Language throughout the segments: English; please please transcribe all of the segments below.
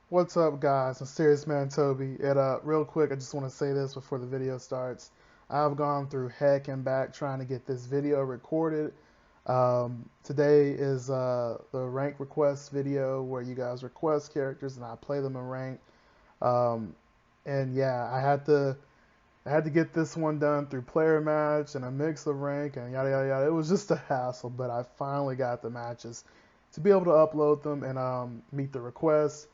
What's up, guys? I'm Serious Man Toby. And real quick, I just want to say this before the video starts. I've gone through heck and back trying to get this video recorded. Today is the rank request video where you guys request characters and I play them in rank. Um, and yeah, I had to get this one done through player match and a mix of rank and yada yada yada. It was just a hassle, but I finally got the matches to be able to upload them and meet the requests,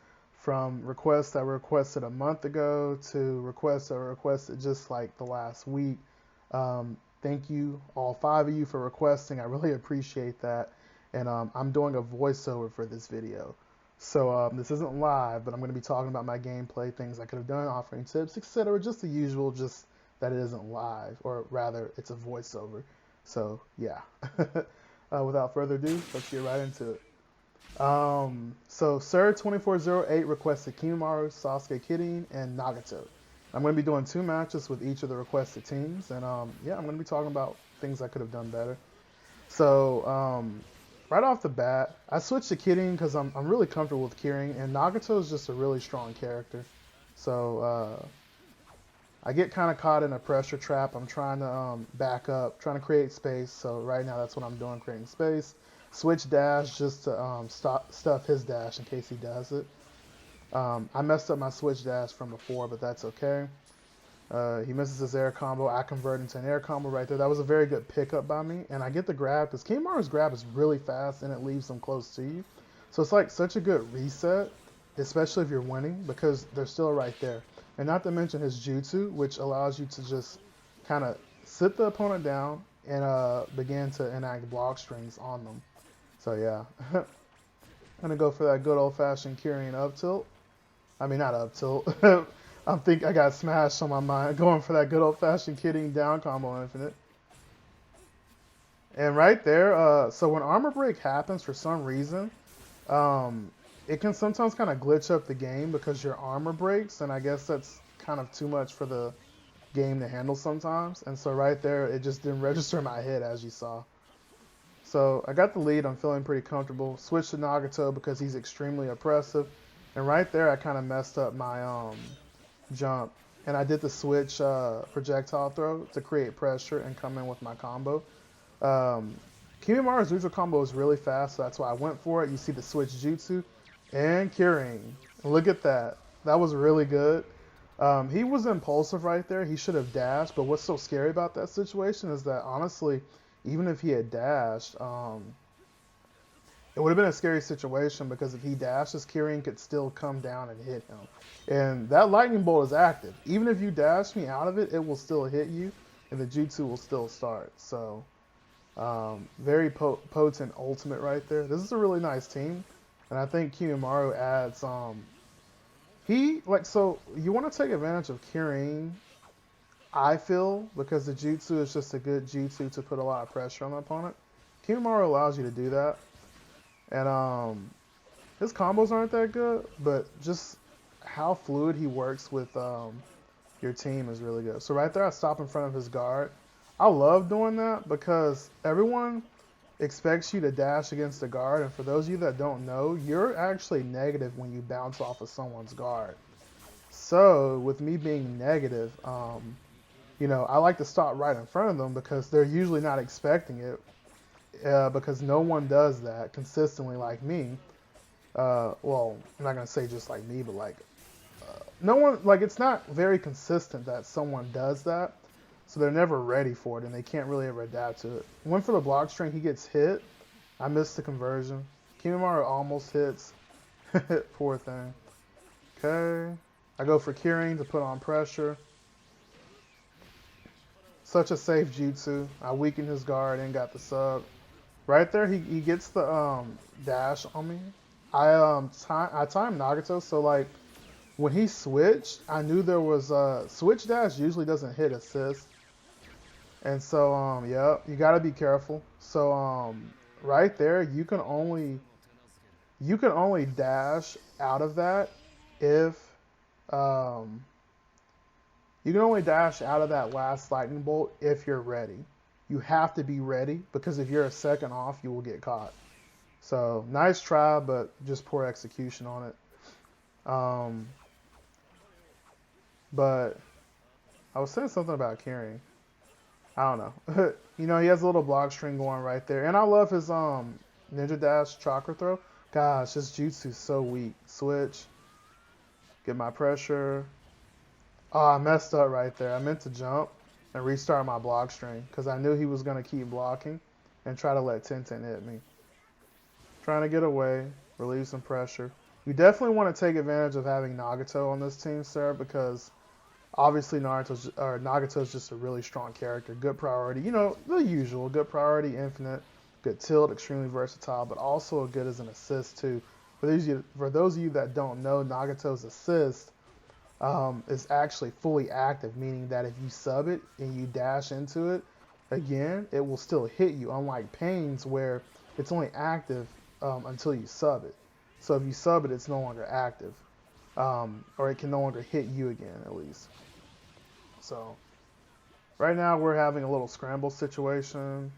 from requests that were requested a month ago to requests that were requested just like the last week. Thank you, all five of you, for requesting. I really appreciate that. And I'm doing a voiceover for this video. So this isn't live, but I'm going to be talking about my gameplay, things I could have done, offering tips, etc. Just the usual, just that it isn't live, or rather, it's a voiceover. So yeah. Without further ado, let's get right into it. So Sir2408 requested Kimaru, Sasuke Kidding, and Nagato. I'm going to be doing two matches with each of the requested teams, and yeah, I'm going to be talking about things I could have done better. So right off the bat, I switched to Kidding because I'm really comfortable with Kidding, and Nagato is just a really strong character. So I get kind of caught in a pressure trap. I'm trying to back up, trying to create space. So right now that's what I'm doing, creating space. Switch dash just to stuff his dash in case he does it. I messed up my switch dash from before, but that's okay. He misses his air combo. I convert into an air combo right there. That was a very good pickup by me. And I get the grab because Kimaru's grab is really fast and it leaves him close to you. So it's like such a good reset, especially if you're winning, because they're still right there. And not to mention his jutsu, which allows you to just kind of sit the opponent down and begin to enact block strings on them. So yeah, I'm gonna go for that good old fashioned Kyrian up tilt. I mean, not up tilt. I got smashed on my mind going for that good old fashioned kidding down combo infinite. And right there, so when armor break happens for some reason, um, it can sometimes kind of glitch up the game because your armor breaks, and I guess that's kind of too much for the game to handle sometimes. And so right there, it just didn't register in my head as you saw. So I got the lead. I'm feeling pretty comfortable. Switch to Nagato because he's extremely oppressive. And right there, I kind of messed up my jump. And I did the switch projectile throw to create pressure and come in with my combo. Um, Kimimara's neutral combo is really fast, so that's why I went for it. You see the switch jutsu and curing. Look at that. That was really good. He was impulsive right there. He should have dashed, but what's so scary about that situation is that honestly, even if he had dashed, it would have been a scary situation because if he dashes, Kirin could still come down and hit him. And that lightning bolt is active. Even if you dash me out of it, it will still hit you, and the jutsu will still start. So, very potent ultimate right there. This is a really nice team, and I think Kiyomaru adds. So you want to take advantage of Kirin, I feel, because the jutsu is just a good jutsu to put a lot of pressure on the opponent. Kiyomaru allows you to do that. And his combos aren't that good, but just how fluid he works with your team is really good. So right there, I stop in front of his guard. I love doing that because everyone expects you to dash against the guard, and for those of you that don't know, you're actually negative when you bounce off of someone's guard. So with me being negative, I like to stop right in front of them because they're usually not expecting it, because no one does that consistently like me. Well, I'm not gonna say just like me, but like no one, like it's not very consistent that someone does that, so they're never ready for it and they can't really ever adapt to it. Went for the block string, he gets hit. I missed the conversion. Kimaru almost hits. Poor thing. Okay, I go for Kirin to put on pressure. Such a safe jutsu. I weakened his guard and got the sub. Right there, he gets the dash on me. I timed Nagato, so like when he switched, I knew there was a switch dash usually doesn't hit assist, and so yeah, you got to be careful. So right there, you can only dash out of that if um, you can only dash out of that last lightning bolt if you're ready. You have to be ready because if you're a second off, you will get caught. So nice try, but just poor execution on it. Um, but I was saying something about carrying. I don't know. You know, he has a little block string going right there, and I love his ninja dash chakra throw. Gosh, his jutsu's so weak. Switch, get my pressure. Oh, I messed up right there. I meant to jump and restart my block string because I knew he was gonna keep blocking and try to let Tenten hit me. Trying to get away, relieve some pressure. You definitely want to take advantage of having Nagato on this team, sir, because obviously Nagato's just a really strong character. Good priority, you know, the usual. Good priority, infinite, good tilt, extremely versatile, but also good as an assist too. For those of you that don't know, Nagato's assist is actually fully active, meaning that if you sub it and you dash into it again, it will still hit you, unlike Pain's where it's only active until you sub it. So if you sub it, it's no longer active, or it can no longer hit you again, at least. So right now we're having a little scramble situation,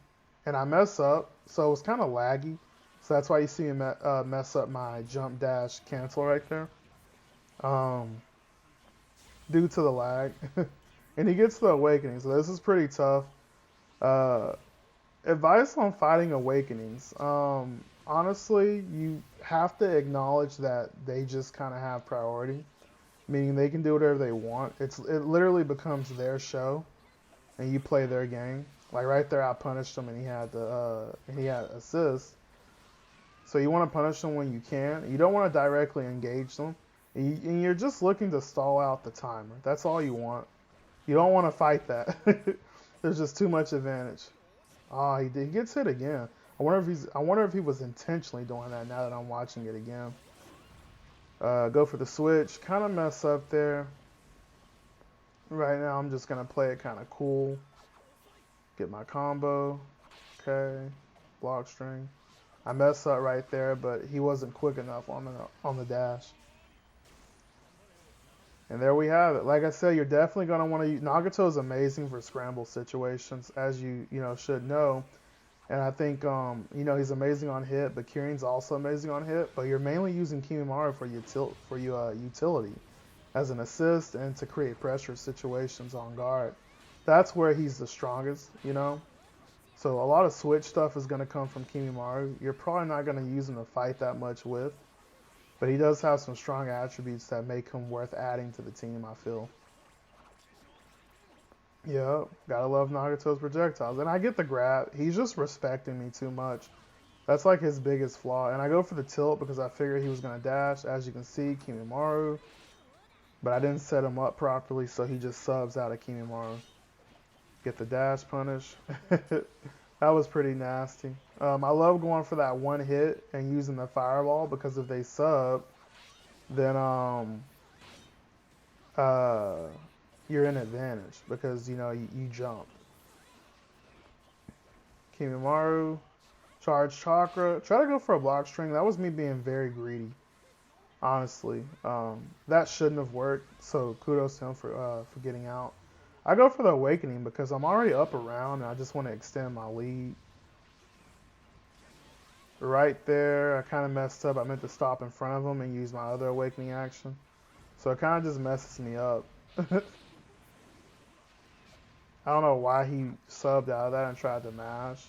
and I mess up, so it's kind of laggy. So that's why you see me mess up my jump dash cancel right there, due to the lag. And he gets the awakening, so this is pretty tough. Uh, Advice on fighting awakenings. Honestly, you have to acknowledge that they just kind of have priority, meaning they can do whatever they want. It literally becomes their show, and you play their game. Like right there, I punished him, and he had assist. So you want to punish them when you can. You don't want to directly engage them, and you're just looking to stall out the timer. That's all you want. You don't want to fight that. There's just too much advantage. Oh, he did. He gets hit again. I wonder if he was intentionally doing that. Now that I'm watching it again. Go for the switch. Kind of mess up there. Right now, I'm just gonna play it kind of cool. Get my combo. Okay. Block string. I messed up right there, but he wasn't quick enough on the dash. And there we have it. Like I said, you're definitely going to want to use... Nagato is amazing for scramble situations, as you should know. And I think, he's amazing on hit, but Kirin's also amazing on hit. But you're mainly using Kimimaro for utility, as an assist and to create pressure situations on guard. That's where he's the strongest, So a lot of switch stuff is going to come from Kimimaro. You're probably not going to use him to fight that much with. But he does have some strong attributes that make him worth adding to the team, I feel. Yeah, gotta love Nagato's projectiles. And I get the grab. He's just respecting me too much. That's like his biggest flaw. And I go for the tilt because I figured he was going to dash. As you can see, Kimimaro. But I didn't set him up properly, so he just subs out of Kimimaro. Get the dash punish. That was pretty nasty. I love going for that one hit and using the fireball because if they sub, then you're in advantage because you jump. Kimimaro, charge chakra. Try to go for a block string. That was me being very greedy, honestly. That shouldn't have worked. So kudos to him for getting out. I go for the awakening because I'm already up around and I just want to extend my lead. Right there, I kind of messed up. I meant to stop in front of him and use my other awakening action. So it kind of just messes me up. I don't know why he subbed out of that and tried to mash.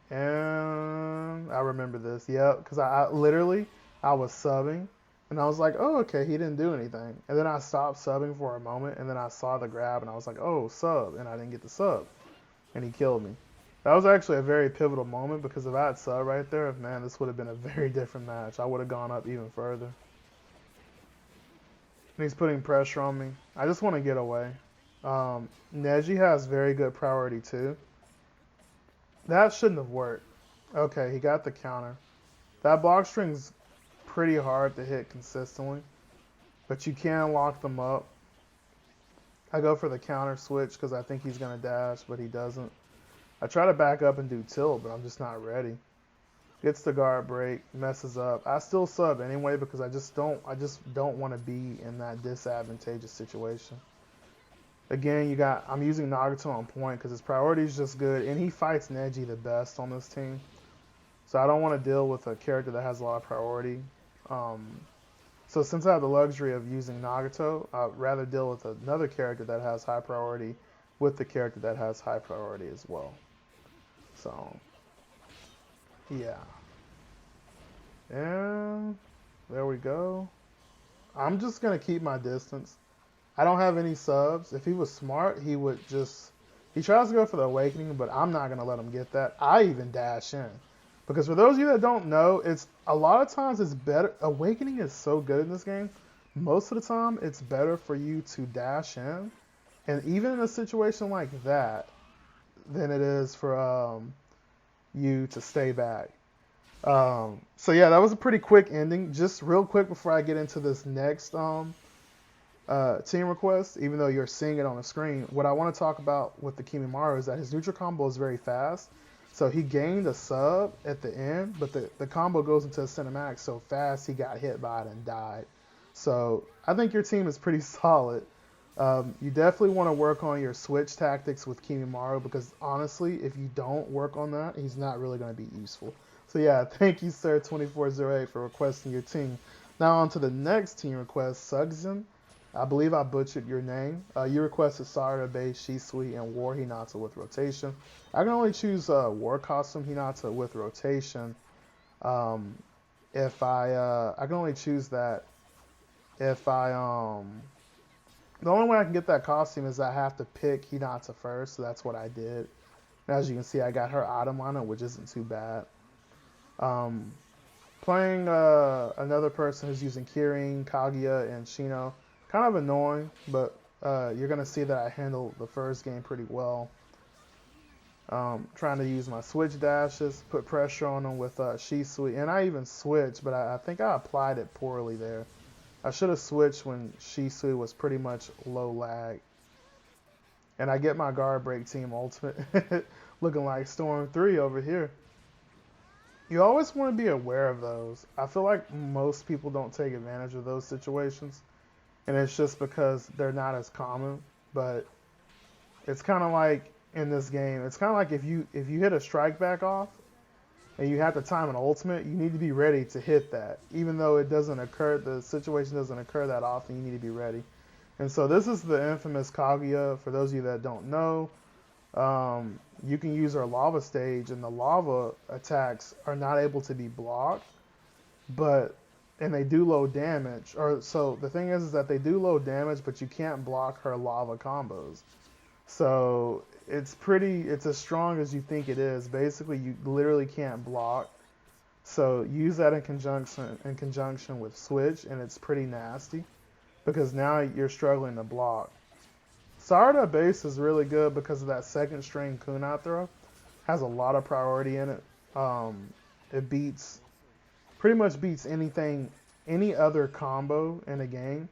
And I remember this. Yep, because I literally was subbing. And I was like, oh, okay, he didn't do anything. And then I stopped subbing for a moment, and then I saw the grab, and I was like, oh, sub. And I didn't get the sub. And he killed me. That was actually a very pivotal moment, because if I had sub right there, man, this would have been a very different match. I would have gone up even further. And he's putting pressure on me. I just want to get away. Neji has very good priority, too. That shouldn't have worked. Okay, he got the counter. That block string's pretty hard to hit consistently, but you can lock them up. I go for the counter switch because I think he's going to dash, but he doesn't. I try to back up and do tilt, but I'm just not ready. Gets the guard break, messes up. I still sub anyway because I just don't want to be in that disadvantageous situation. Again, I'm using Nagato on point because his priority is just good, and he fights Neji the best on this team. So I don't want to deal with a character that has a lot of priority. So since I have the luxury of using Nagato, I'd rather deal with another character that has high priority with the character that has high priority as well. So yeah, and there we go. I'm just gonna keep my distance. I don't have any subs. If he was smart, he would just he tries to go for the awakening, but I'm not gonna let him get that. I even dash in. Because for those of you that don't know, it's a lot of times it's better awakening is so good in this game. Most of the time it's better for you to dash in. And even in a situation like that, than it is for you to stay back. So yeah, that was a pretty quick ending. Just real quick before I get into this next team request, even though you're seeing it on the screen, what I want to talk about with the Kimimaro is that his neutral combo is very fast. So he gained a sub at the end, but the combo goes into a cinematic so fast he got hit by it and died. So I think your team is pretty solid. You definitely want to work on your switch tactics with Kimimaro because honestly, if you don't work on that, he's not really going to be useful. So yeah, thank you, sir, 2408 for requesting your team. Now on to the next team request, Sugzin. I believe I butchered your name. You requested Sarada base, Shisui, and War Hinata with rotation. I can only choose War costume Hinata with rotation. If I can only choose that if the only way I can get that costume is I have to pick Hinata first, so that's what I did. And as you can see, I got her item on it, which isn't too bad. Um, Playing another person who's using Kirin, Kaguya, and Shino, kind of annoying, but you're going to see that I handled the first game pretty well. Trying to use my switch dashes, put pressure on them with Shisui, and I even switched, but I think I applied it poorly there. I should have switched when Shisui was pretty much low lag. And I get my guard break team ultimate, looking like Storm 3 over here. You always want to be aware of those. I feel like most people don't take advantage of those situations, and it's just because they're not as common. But it's kind of like in this game, it's kind of like if you hit a strike back off and you have to time an ultimate, you need to be ready to hit that. Even though it doesn't occur, the situation doesn't occur that often, you need to be ready. And so this is the infamous Kaguya. For those of you that don't know, you can use her lava stage, and the lava attacks are not able to be blocked, and they do low damage. Or so the thing is that they do low damage, but you can't block her lava combos. So it's as strong as you think it is. Basically, you literally can't block. So use that in conjunction with switch, and it's pretty nasty because now you're struggling to block. Sarada base is really good because of that second string kunai throw. Has a lot of priority in it. It pretty much beats any other combo in a game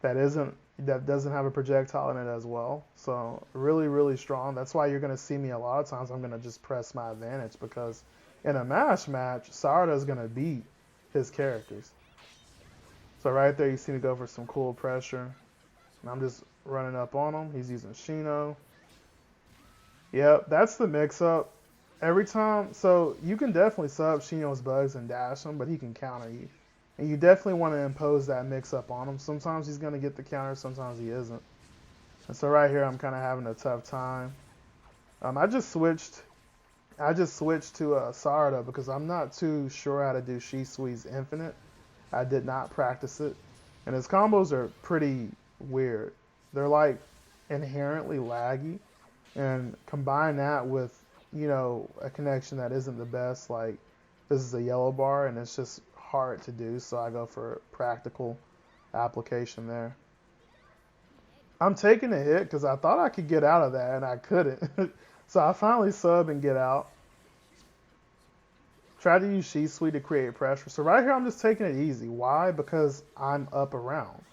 that doesn't have a projectile in it as well. So really, really strong. That's why you're going to see me a lot of times. I'm going to just press my advantage because in a mash match, Sarada is going to beat his characters. So right there, you see me go for some cool pressure. And I'm just running up on him. He's using Shino. Yep, that's the mix-up. Every time, so you can definitely sub Shino's bugs and dash him, but he can counter you. And you definitely want to impose that mix-up on him. Sometimes he's going to get the counter, sometimes he isn't. And so right here, I'm kind of having a tough time. I just switched to Sarada because I'm not too sure how to do Shisui's Infinite. I did not practice it. And his combos are pretty weird. They're like inherently laggy. And combine that with, a connection that isn't the best, like this is a yellow bar and it's just hard to do, so I go for practical application there. I'm taking a hit because I thought I could get out of that and I couldn't. So I finally sub and get out. Try to use Shisui to create pressure. So right here I'm just taking it easy. Why? Because I'm up around.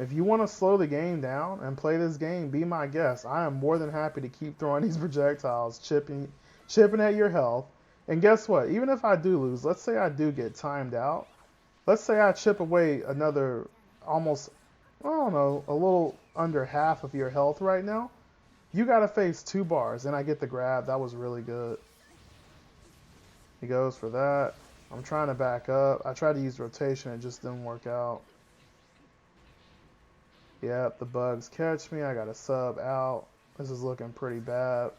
If you want to slow the game down and play this game, be my guest. I am more than happy to keep throwing these projectiles, chipping at your health. And guess what? Even if I do lose, let's say I do get timed out. Let's say I chip away another almost, I don't know, a little under half of your health right now. You got to face 2 bars, and I get the grab. That was really good. He goes for that. I'm trying to back up. I tried to use rotation, it just didn't work out. Yep, the bugs catch me. I got a sub out. This is looking pretty bad.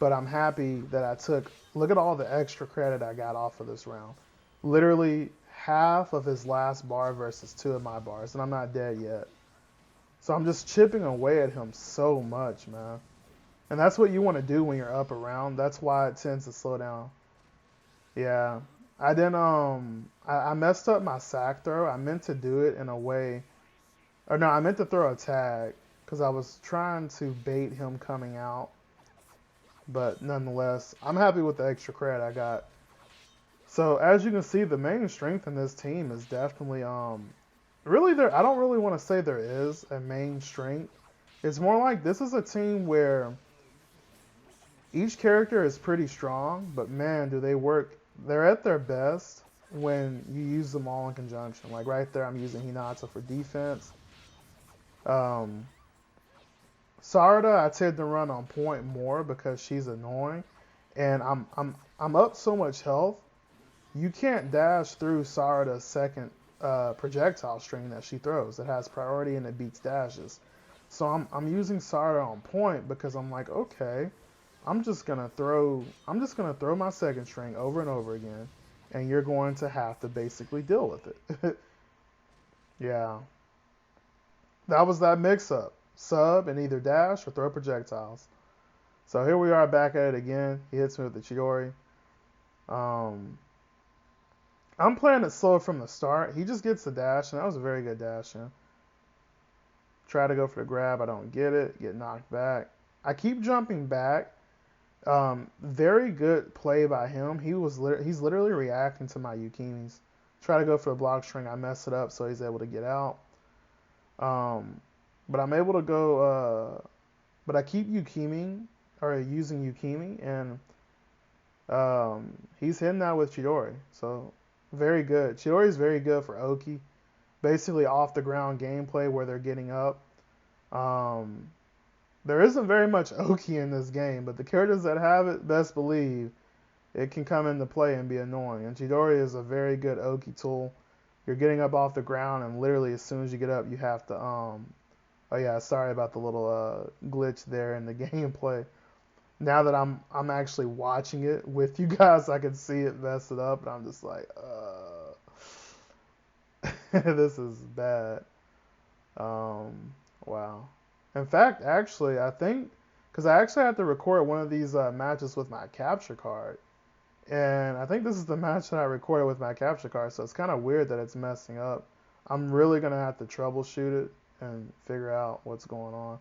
But I'm happy that I took, look at all the extra credit I got off of this round. Literally half of his last bar versus 2 of my bars, and I'm not dead yet. So I'm just chipping away at him so much, man. And that's what you want to do when you're up around. That's why it tends to slow down. Yeah. I didn't I messed up my sack throw. I meant to do it in a way, or no, I meant to throw a tag because I was trying to bait him coming out. But nonetheless, I'm happy with the extra credit I got. So as you can see, the main strength in this team is definitely really there. I don't really want to say there is a main strength. It's more like this is a team where each character is pretty strong, but man, do they work. They're at their best when you use them all in conjunction. Like right there, I'm using Hinata for defense. Um, Sarada, I tend to run on point more because she's annoying, and I'm up so much health. You can't dash through Sarada's second projectile string that she throws. It has priority and it beats dashes. So I'm using Sarada on point because I'm like, okay, I'm just gonna throw my second string over and over again, and you're going to have to basically deal with it. Yeah, that was that mix-up. Sub and either dash or throw projectiles. So here we are back at it again. He hits me with the Chidori. Um, I'm playing it slow from the start. He just gets the dash, and that was a very good dash. Yeah. Try to go for the grab. I don't get it. Get knocked back. I keep jumping back. Very good play by him. He's literally reacting to my Yukinis. Try to go for the block string. I mess it up, so he's able to get out. But I'm able to go. But I keep Yukiming or using Yukimi, and he's hitting that with Chidori. So very good. Chidori is very good for Oki. Basically off the ground gameplay where they're getting up. There isn't very much Oki in this game, but the characters that have it, best believe it can come into play and be annoying. And Chidori is a very good Oki tool. You're getting up off the ground, and literally as soon as you get up, you have to oh yeah, sorry about the little glitch there in the gameplay. Now that I'm actually watching it with you guys, I can see it mess it up, and I'm just like, this is bad. Wow. In fact, actually, I think because I actually had to record one of these matches with my capture card, and I think this is the match that I recorded with my capture card, so it's kind of weird that it's messing up. I'm really gonna have to troubleshoot it and figure out what's going on.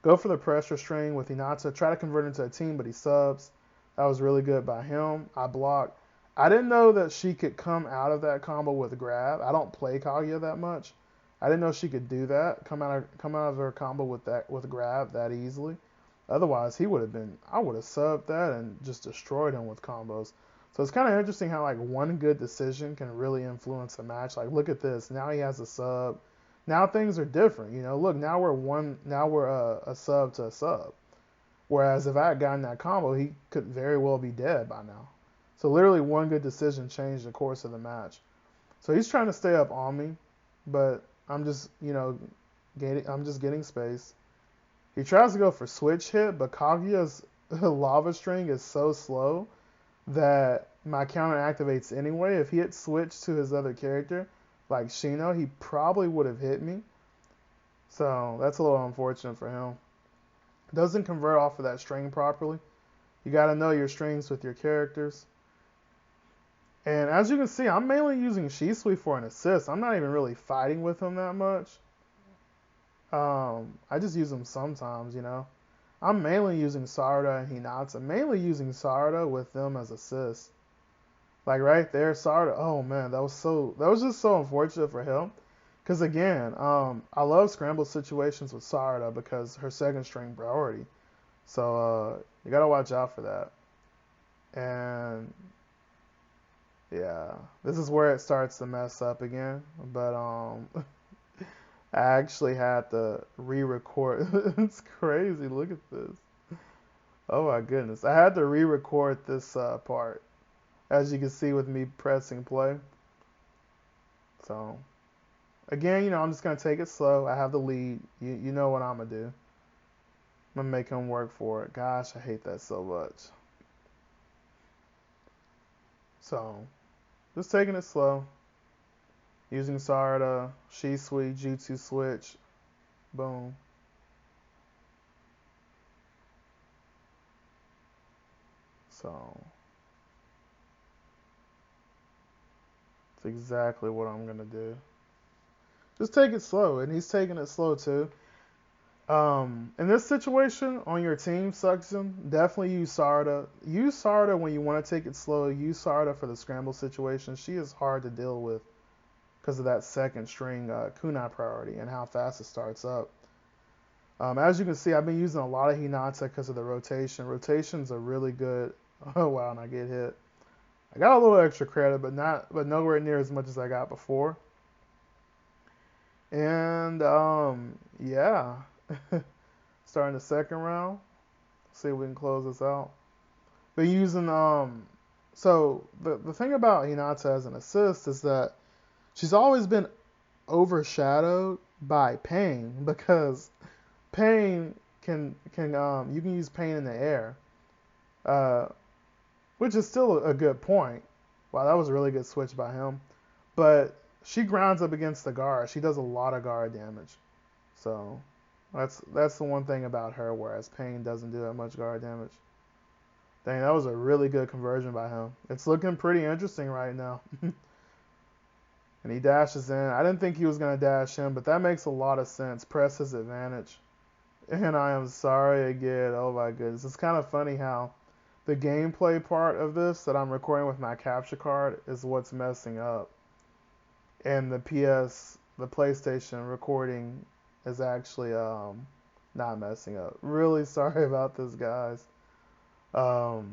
Go for the pressure string with Hinata. Try to convert into a team, but he subs. That was really good by him. I blocked. I didn't know that she could come out of that combo with grab. I don't play Kaguya that much. I didn't know she could do that. Come out of her combo with grab that easily. Otherwise, I would have subbed that and just destroyed him with combos. So it's kind of interesting how like one good decision can really influence a match. Like look at this. Now he has a sub. Now things are different. You know, look, now we're a sub to a sub. Whereas if I had gotten that combo, he could very well be dead by now. So literally one good decision changed the course of the match. So he's trying to stay up on me, but I'm just, I'm just getting space. He tries to go for switch hit, but Kaguya's lava string is so slow that my counter activates anyway. If he had switched to his other character, like Shino, he probably would have hit me. So that's a little unfortunate for him. Doesn't convert off of that string properly. You got to know your strings with your characters. And as you can see, I'm mainly using Shisui for an assist. I'm not even really fighting with him that much. I just use him sometimes, you know. I'm mainly using Sarada and Hinata. Mainly using Sarada with them as assists. Like right there, Sarada. Oh man, that was just so unfortunate for him. Because again, I love scramble situations with Sarada because her second string priority. So you gotta watch out for that. And yeah, this is where it starts to mess up again. But I actually had to re-record. It's crazy. Look at this. Oh my goodness. I had to re-record this part. as you can see with me pressing play. So, again, you know, I'm just going to take it slow. I have the lead. You know what I'm going to do. I'm going to make him work for it. Gosh, I hate that so much. So, just taking it slow. Using Sarada, Shisui, Jutsu switch. Boom. So, it's exactly what I'm going to do. Just take it slow, and he's taking it slow too. In this situation, on your team, Suction, definitely use Sarada. Use Sarada when you want to take it slow. Use Sarada for the scramble situation. She is hard to deal with because of that second string kunai priority and how fast it starts up. As you can see, I've been using a lot of Hinata because of the rotation. Rotations are really good. Oh wow, and I get hit. I got a little extra credit, but nowhere near as much as I got before. And yeah, starting the second round. See if we can close this out. But using so the thing about Hinata as an assist is that she's always been overshadowed by Pain, because Pain can you can use Pain in the air, which is still a good point. Wow, that was a really good switch by him. But she grounds up against the guard. She does a lot of guard damage. So that's the one thing about her, whereas Pain doesn't do that much guard damage. Dang, that was a really good conversion by him. It's looking pretty interesting right now. And he dashes in. I didn't think he was going to dash in, but that makes a lot of sense. Press his advantage. And I am sorry again. Oh my goodness. It's kind of funny how the gameplay part of this that I'm recording with my capture card is what's messing up. And the PlayStation recording is actually not messing up. Really sorry about this, guys. Wow.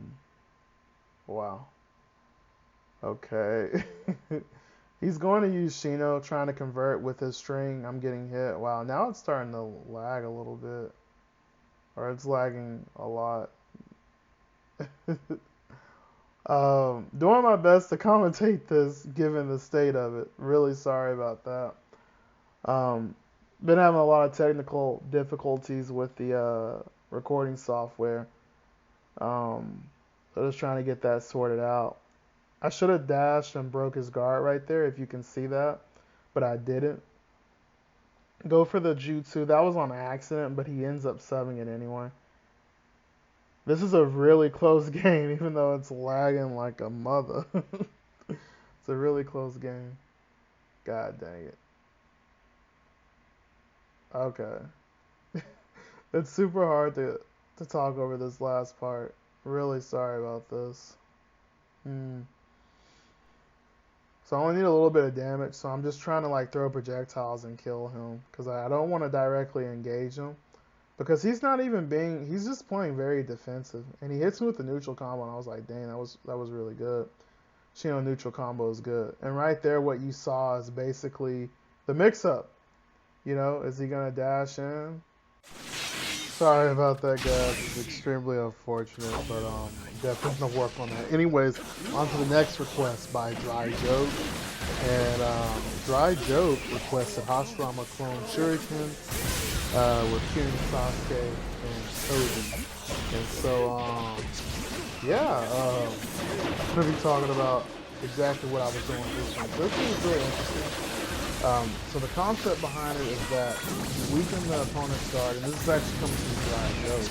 Okay. He's going to use Shino, trying to convert with his string. I'm getting hit. Wow, now it's starting to lag a little bit. Or it's lagging a lot. Doing my best to commentate this, given the state of it. Really sorry about that. Been having a lot of technical difficulties with the recording software. So just trying to get that sorted out. I should have dashed and broke his guard right there, if you can see that, but I didn't. Go for the Jutsu. That was on accident, but he ends up subbing it anyway. This is a really close game, even though it's lagging like a mother. It's a really close game. God dang it. Okay. It's super hard to talk over this last part. Really sorry about this. So I only need a little bit of damage, so I'm just trying to like throw projectiles and kill him, because I don't want to directly engage him, because he's just playing very defensive, and he hits me with the neutral combo, and I was like, dang, that was really good. Shino neutral combo is good. And right there, what you saw is basically the mix-up. You know, is he gonna dash in? Sorry about that, guys. It's extremely unfortunate, but definitely gonna work on that. Anyways, on to the next request by Dry Joke. And Dry Joke requested Hashirama clone Shuriken with Kirin, Sasuke, and Toden. And so, yeah, I'm gonna be talking about exactly what I was doing with this one. So this one is really interesting. So the concept behind it is that you weaken the opponent's guard, and this is actually coming from Dry Joke.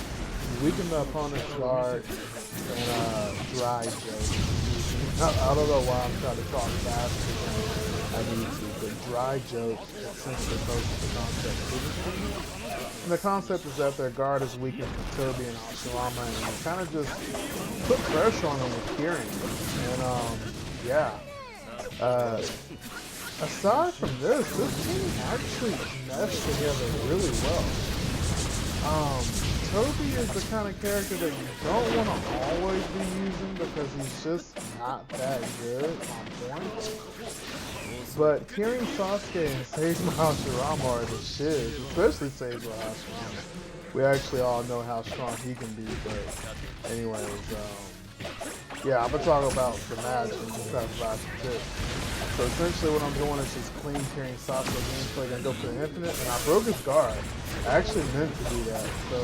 You weaken the opponent's guard and Dry Joke. I don't know why I'm trying to talk faster than I need to, but Dry Joke essentially focuses the concept previously. And the concept is that their guard is weakened from Toby and Hashirama, and you kind of just put pressure on them with Kirin. And yeah. Aside from this team actually meshed together really well. Toby is the kind of character that you don't want to always be using because he's just not that good on point. But Kirin, Sasuke, and Seijima Hashirama are the shit, especially Seijima Hashirama. We actually all know how strong he can be, but anyways, Yeah, I'm gonna talk about the match and just have last tip. So essentially what I'm doing is just clean carrying Sasuke gameplay, then go for the infinite, and I broke his guard. I actually meant to do that. So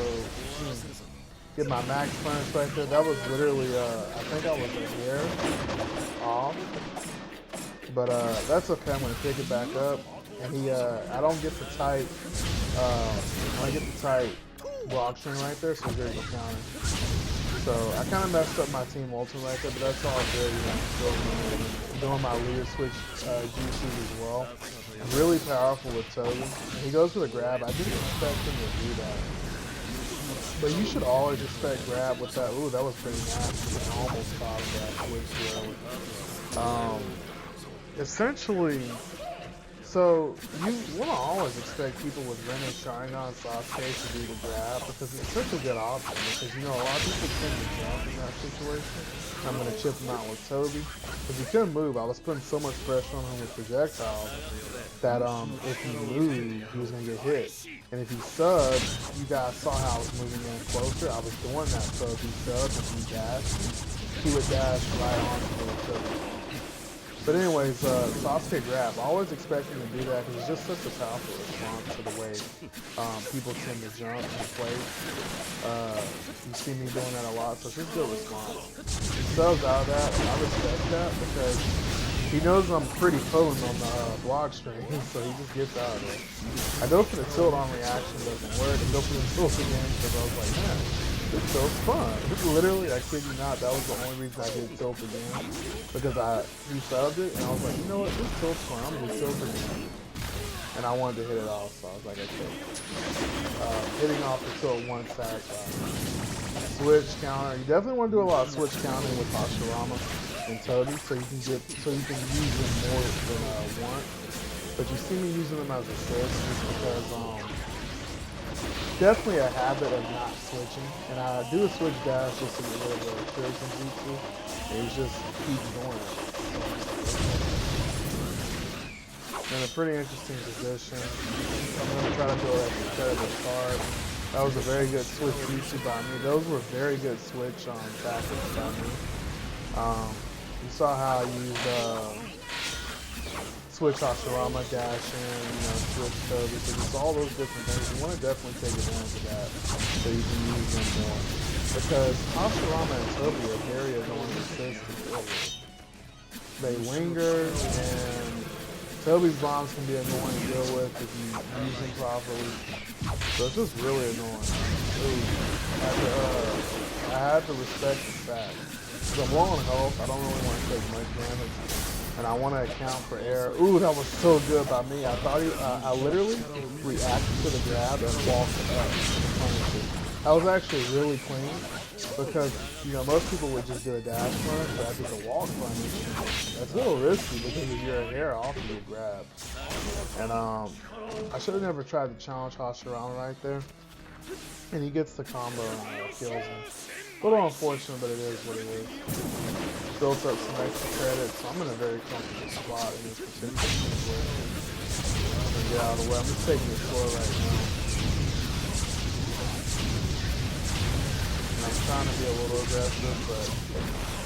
get my max punish right there. That was literally I think I was a hair off. But that's okay. I'm gonna pick it back up. And I don't get the tight I get the tight block string right there, so there's a counter. So I kind of messed up my team ultimate right there, but that's all good. You know, still doing my leader switch juices as well. Really powerful with Toby. He goes for the grab. I didn't expect him to do that. But you should always expect grab with that. Ooh, that was pretty nasty. I almost caught him that switch. Essentially, so you want to always expect people with Ren and Sharingan Sasuke to do the grab because it's such a good option. Because you know a lot of people tend to jump in that situation. I'm gonna chip him out with Toby because he couldn't move. I was putting so much pressure on him with projectiles that if he moved, he was gonna get hit. And if he subbed, you guys saw how I was moving in closer. I was doing that, so if he subbed, if he dashed, he would dash right onto the Toby. But anyways, Sasuke grab. I always expect him to do that because it's just such a powerful response to the way people tend to jump and play. You see me doing that a lot, so it's just a good response. He subs out of that, and I respect that because he knows I'm pretty potent on the block string, so he just gets out of it. I go for the tilt on reaction, doesn't work. I go for the tilt again because I was like, man, this tilt's fun. Literally, I kid you not, that was the only reason I did tilt again. Because he subbed it, and I was like, you know what, this tilt's fun, I'm gonna tilt again. And I wanted to hit it off, so I was like, okay. Hitting off the tilt once satisfied. Switch counter. You definitely want to do a lot of switch counting with Hashirama and Toby, so you can use them more than once. But you see me using them as assists just because definitely a habit of not switching, and I do a switch dash just to get rid of the Shuriken Jutsu, and he just keeps doing it. In a pretty interesting position. I'm going to try to build that competitive card. That was a very good switch jutsu by me. Those were very good switch tactics by me. You saw how I used switch Hashirama, dash in, switch Toby, so just all those different things. You want to definitely take advantage of that so you can use them more. Because Hashirama and Toby are very annoying assists. They linger, and Toby's bombs can be annoying to deal with if you use them properly. So it's just really annoying. I had to respect the fact. Because I'm low on health, I don't really want to take much damage. And I want to account for air. Ooh, that was so good by me. I thought I literally reacted to the grab and walked up to punish it. That was actually really clean because, most people would just do a dash punish, but I did the walk punish. That's a little risky because if you're a hair off, you get grabbed. And I should have never tried to challenge Hashirama right there. And he gets the combo and kills him. A little unfortunate, but it is what it is. Built up some extra credit, so I'm in a very comfortable spot in this particular situation. I'm gonna get out of the way. I'm just taking it slow right now. And I'm trying to be a little aggressive, but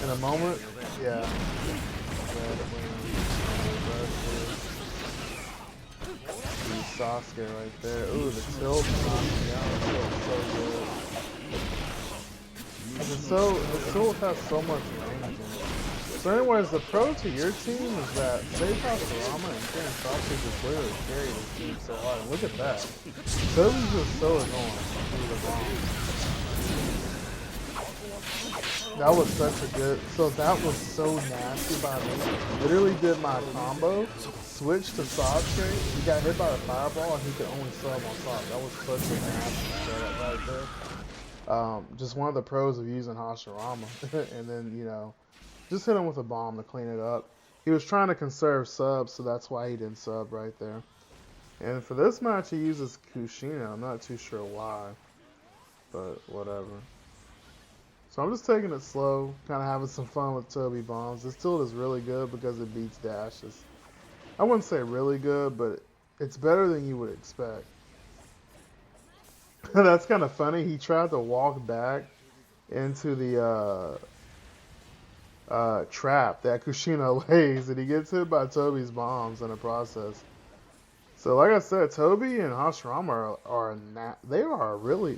in a moment, yeah. Sasuke right there. Ooh, the tilt knocking down. The tilt's so good. The tilt has so much range in it. So anyways, the pro to your team is that Save Hashirama and Karen Sasuke just literally carry this team so hard. And look at that. Toby's just so annoying through the bomb. That was such a good, so that was so nasty by me. Literally did my combo, switched to Sasuke, he got hit by the fireball and he could only sub on top. That was such a nasty setup right there. Just one of the pros of using Hashirama. And then, just hit him with a bomb to clean it up. He was trying to conserve subs, so that's why he didn't sub right there. And for this match, he uses Kushina. I'm not too sure why, but whatever. So I'm just taking it slow, kind of having some fun with Toby bombs. This tilt is really good because it beats dashes. I wouldn't say really good, but it's better than you would expect. That's kind of funny. He tried to walk back into the trap that Kushina lays, and he gets hit by Toby's bombs in the process. So, like I said, Toby and Hashirama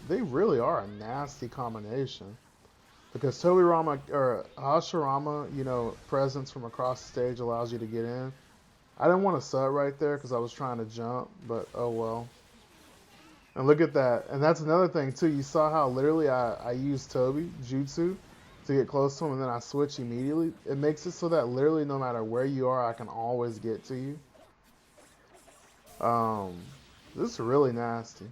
they really are a nasty combination because Toby Rama or Hashirama, presence from across the stage allows you to get in. I didn't want to sub right there because I was trying to jump, but oh well. And look at that. And that's another thing too. You saw how literally I used Toby Jutsu to get close to him and then I switch immediately. It makes it so that literally no matter where you are, I can always get to you. This is really nasty.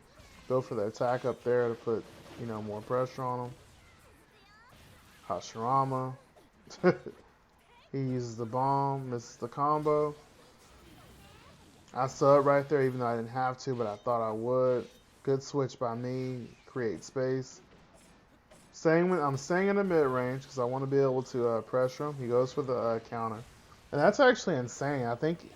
Go for the attack up there to put, more pressure on him. Hashirama. He uses the bomb, misses the combo. I sub right there even though I didn't have to, but I thought I would. Good switch by me, create space. I'm staying in the mid range because I want to be able to pressure him. He goes for the counter. And that's actually insane. I think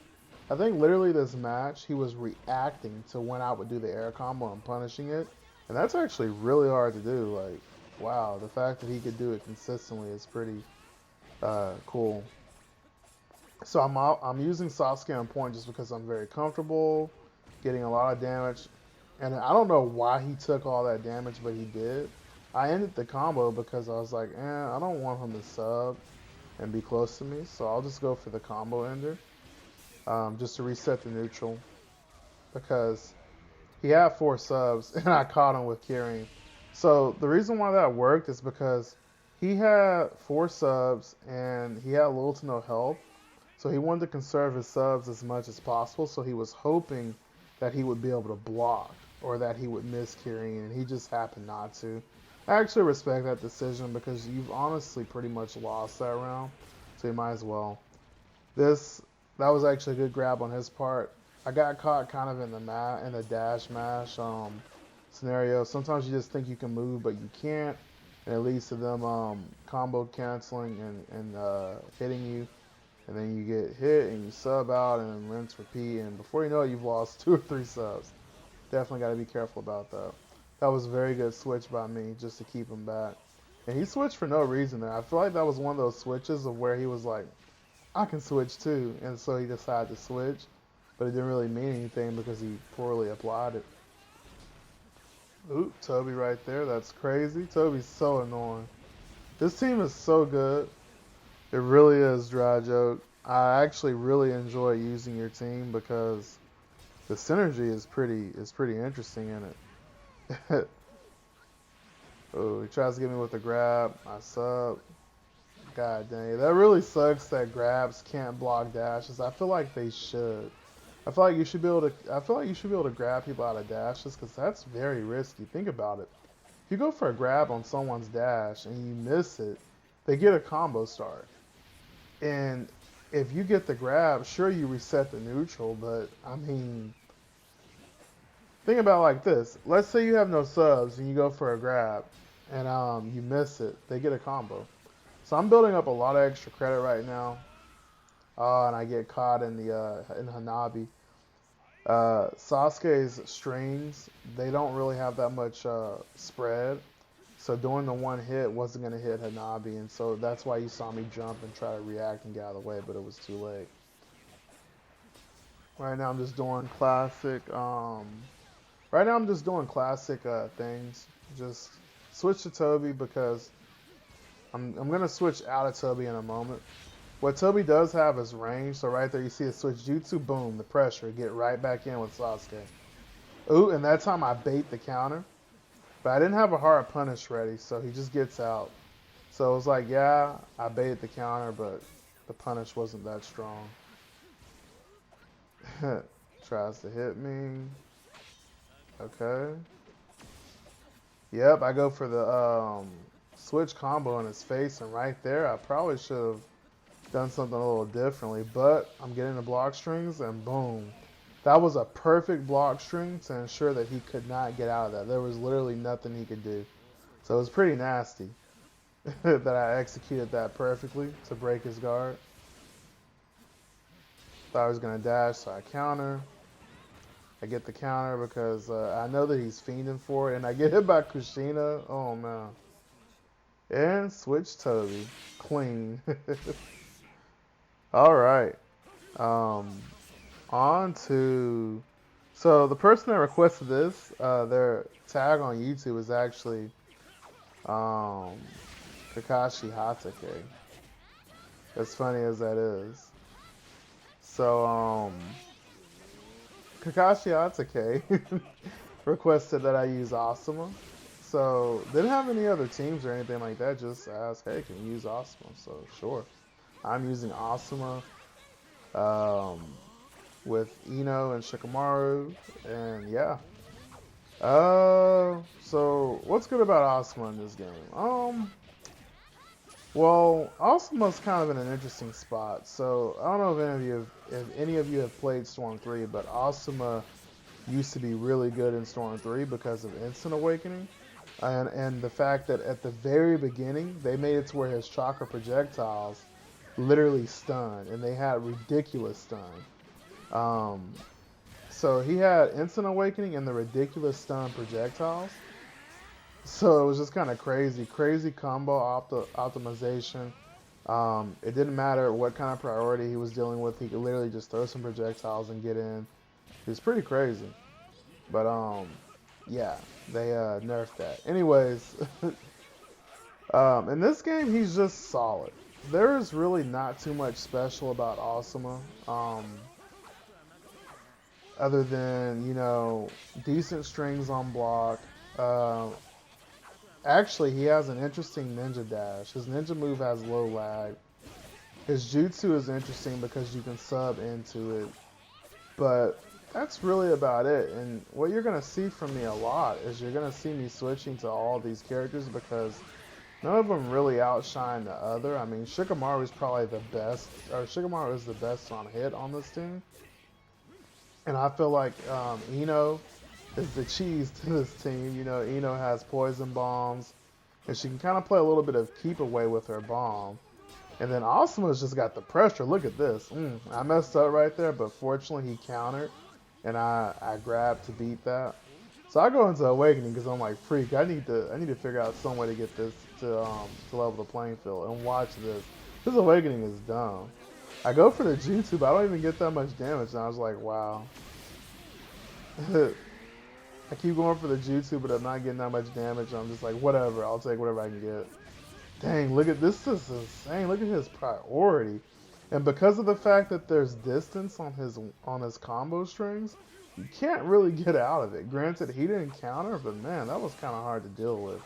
literally this match, he was reacting to when I would do the air combo and punishing it. And that's actually really hard to do. Like, wow, the fact that he could do it consistently is pretty cool. So I'm using Sasuke on point just because I'm very comfortable, getting a lot of damage. And I don't know why he took all that damage, but he did. I ended the combo because I was like, I don't want him to sub and be close to me. So I'll just go for the combo ender. Just to reset the neutral. Because he had 4 subs and I caught him with carrying. So the reason why that worked is because he had 4 subs and he had little to no health. So he wanted to conserve his subs as much as possible. So he was hoping that he would be able to block or that he would miss carrying, and he just happened not to. I actually respect that decision because you've honestly pretty much lost that round. So you might as well. That was actually a good grab on his part. I got caught kind of in the dash mash scenario. Sometimes you just think you can move, but you can't. And it leads to them combo canceling and hitting you. And then you get hit and you sub out and rinse, repeat. And before you know it, you've lost 2 or 3 subs. Definitely got to be careful about that. That was a very good switch by me just to keep him back. And he switched for no reason there. I feel like that was one of those switches of where he was like, I can switch too. And so he decided to switch. But it didn't really mean anything because he poorly applied it. Oop, Toby right there. That's crazy. Toby's so annoying. This team is so good. It really is, Dry Joke. I actually really enjoy using your team because the synergy is pretty interesting in it. Oh, he tries to get me with a grab. I sub. God dang it. That really sucks that grabs can't block dashes. I feel like they should. I feel like you should be able to grab people out of dashes because that's very risky. Think about it. If you go for a grab on someone's dash and you miss it, they get a combo start. And if you get the grab, sure you reset the neutral, but I mean, think about it like this. Let's say you have no subs and you go for a grab and you miss it, they get a combo. So I'm building up a lot of extra credit right now. And I get caught in Hanabi. Sasuke's strings, they don't really have that much spread. So doing the one hit wasn't going to hit Hanabi, and so that's why you saw me jump and try to react and get out of the way, but it was too late. Right now I'm just doing classic things. Just switch to Toby because I'm going to switch out of Toby in a moment. What Toby does have is range, so right there you see the switch jutsu, boom, the pressure, get right back in with Sasuke. Ooh, and that time I bait the counter. But I didn't have a hard punish ready, so he just gets out. So it was like, yeah, I baited the counter, but the punish wasn't that strong. Tries to hit me. Okay. Yep, I go for the switch combo in his face, and right there, I probably should have done something a little differently, but I'm getting the block strings, and boom. That was a perfect block string to ensure that he could not get out of that. There was literally nothing he could do. So it was pretty nasty that I executed that perfectly to break his guard. Thought I was going to dash, so I counter. I get the counter because I know that he's fiending for it, and I get hit by Kushina. Oh, man. And switch Toby. Clean. All right. Um, on to. So the person that requested this, their tag on YouTube is actually um, Kakashi Hatake. As funny as that is. So Kakashi Hatake requested that I use Asuma. So didn't have any other teams or anything like that. Just asked, hey, can you use Asuma? So sure, I'm using Asuma um, with Ino and Shikamaru, and yeah. So what's good about Asuma in this game? Well, Asuma's kind of in an interesting spot. So I don't know if any of you have played Storm 3, but Asuma used to be really good in Storm 3 because of Instant Awakening. And the fact that at the very beginning, they made it to where his chakra projectiles literally stun, and they had ridiculous stun. Um, so he had Instant Awakening and the ridiculous stun projectiles. So it was just kind of crazy combo optimization. It didn't matter what kind of priority he was dealing with. He could literally just throw some projectiles and get in. It was pretty crazy. But yeah, they nerfed that. Anyways, in this game, he's just solid. There is really not too much special about Asuma, other than, you know, decent strings on block. Actually, he has an interesting ninja dash. His ninja move has low lag. His jutsu is interesting because you can sub into it. But that's really about it. And what you're going to see from me a lot is you're going to see me switching to all these characters because none of them really outshine the other. I mean, Shikamaru is probably the best, or Shikamaru is the best on hit on this team. And I feel like Ino is the cheese to this team. You know, Ino has poison bombs, and she can kind of play a little bit of keep away with her bomb. And then Asuma's just got the pressure. Look at this. I messed up right there, but fortunately he countered, and I grabbed to beat that. So I go into Awakening because I'm like, freak, I need to figure out some way to get this to level the playing field. And watch this. This Awakening is dumb. I go for the Jutsu, but I don't even get that much damage. And I was like, wow. I keep going for the Jutsu, but I'm not getting that much damage. I'm just like, whatever. I'll take whatever I can get. Dang, look at this. This is insane. Look at his priority. And because of the fact that there's distance on his combo strings, you can't really get out of it. Granted, he didn't counter, but man, that was kind of hard to deal with.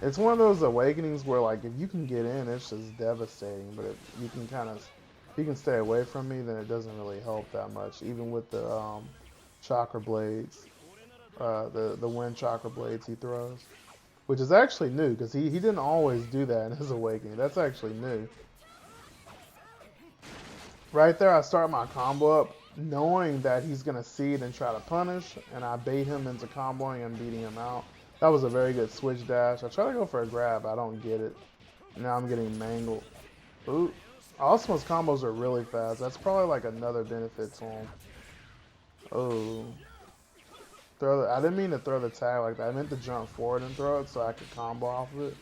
It's one of those awakenings where, like, if you can get in, it's just devastating. But if you can stay away from me, then it doesn't really help that much. Even with the chakra blades, the wind chakra blades he throws, which is actually new because he didn't always do that in his awakening. That's actually new. Right there, I start my combo up knowing that he's going to see it and try to punish, and I bait him into comboing and beating him out. That was a very good switch dash. I try to go for a grab, I don't get it. Now I'm getting mangled. Ooh. Asuma's combos are really fast. That's probably like another benefit to him. Oh. I didn't mean to throw the tag like that. I meant to jump forward and throw it so I could combo off of it.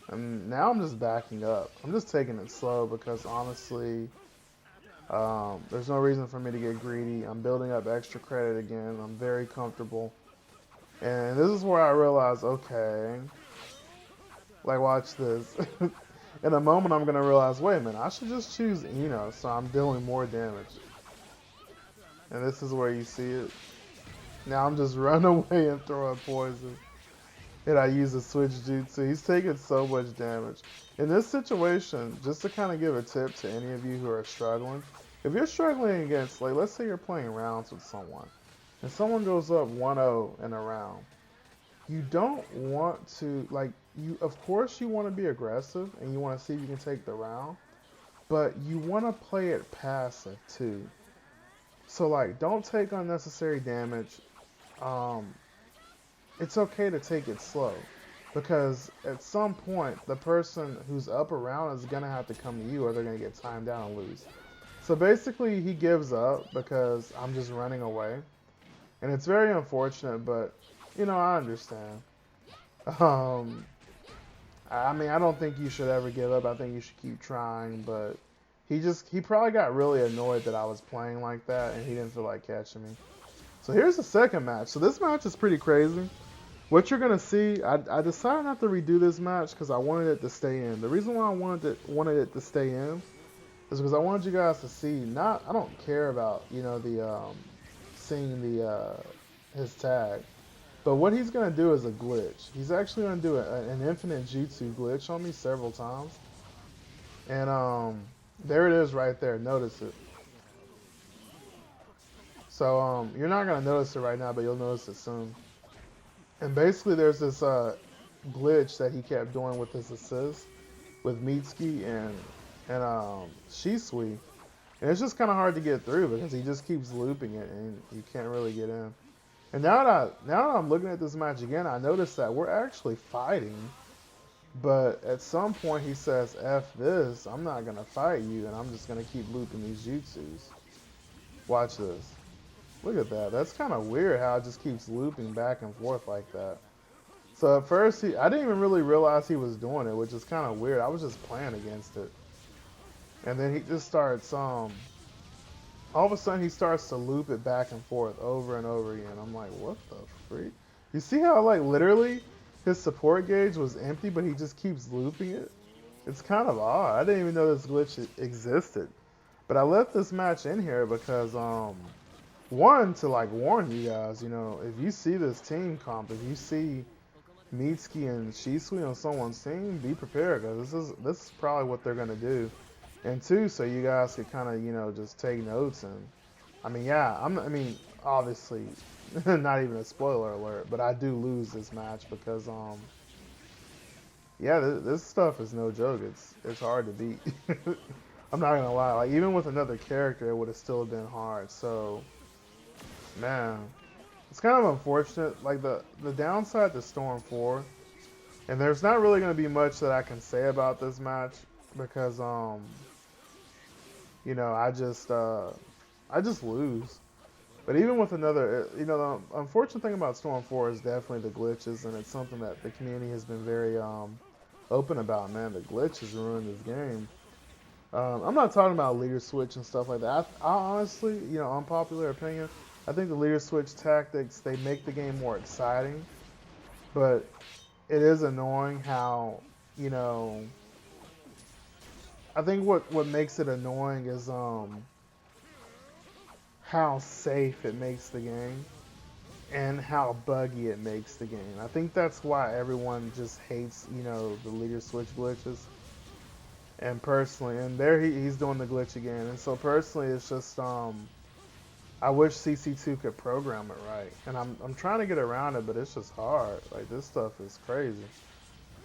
And now I'm just backing up. I'm just taking it slow because honestly, there's no reason for me to get greedy. I'm building up extra credit again. I'm very comfortable. And this is where I realize, okay, like watch this. In a moment I'm going to realize, wait a minute, I should just choose Ino so I'm dealing more damage. And this is where you see it. Now I'm just running away and throwing poison. And I use a switch jutsu. He's taking so much damage. In this situation, just to kind of give a tip to any of you who are struggling, if you're struggling against, like, let's say you're playing rounds with someone, and someone goes up 1-0 in a round, you don't want to, like, of course you want to be aggressive, and you want to see if you can take the round, but you want to play it passive, too. So, like, don't take unnecessary damage. It's okay to take it slow because at some point the person who's up around is going to have to come to you or they're going to get timed down and lose. So basically he gives up because I'm just running away. And it's very unfortunate, but you know, I understand. I I mean, I don't think you should ever give up. I think you should keep trying, but he probably got really annoyed that I was playing like that and he didn't feel like catching me. So here's the second match. So this match is pretty crazy. What you're gonna see, I decided not to redo this match because I wanted it to stay in. The reason why I wanted it to stay in is because I wanted you guys to see. Not I don't care about the seeing the his tag, but what he's gonna do is a glitch. He's actually gonna do an infinite jutsu glitch on me several times, and there it is right there. Notice it. So you're not gonna notice it right now, but you'll notice it soon. And basically, there's this glitch that he kept doing with his assist with Mitsuki and Shisui. And it's just kind of hard to get through because he just keeps looping it and you can't really get in. And now that I'm looking at this match again, I noticed that we're actually fighting. But at some point he says, F this, I'm not going to fight you and I'm just going to keep looping these jutsus. Watch this. Look at that. That's kind of weird how it just keeps looping back and forth like that. So at first, I didn't even really realize he was doing it, which is kind of weird. I was just playing against it. And then he just starts, all of a sudden he starts to loop it back and forth over and over again. I'm like, what the freak? You see how, like, literally his support gauge was empty, but he just keeps looping it? It's kind of odd. I didn't even know this glitch existed. But I left this match in here because, one, to, like, warn you guys, if you see this team comp, if you see Mitsuki and Shisui on someone's team, be prepared, because this is probably what they're going to do. And two, so you guys could kind of, just take notes. And I mean, yeah, I mean, obviously, not even a spoiler alert, but I do lose this match because, yeah, this stuff is no joke. It's hard to beat. I'm not gonna lie. Like, even with another character, it would have still been hard. So, man, it's kind of unfortunate. Like, the downside to Storm 4, and there's not really gonna be much that I can say about this match because, I just lose. But even with another, the unfortunate thing about Storm 4 is definitely the glitches, and it's something that the community has been very open about. Man, the glitches ruined this game. I'm not talking about leader switch and stuff like that. I honestly, unpopular opinion, I think the leader switch tactics, they make the game more exciting, but it is annoying how, I think what makes it annoying is how safe it makes the game and how buggy it makes the game. I think that's why everyone just hates, the leader switch glitches. And personally, and there he's doing the glitch again. And so personally, it's just I wish CC2 could program it right. And I'm trying to get around it, but it's just hard. Like, this stuff is crazy.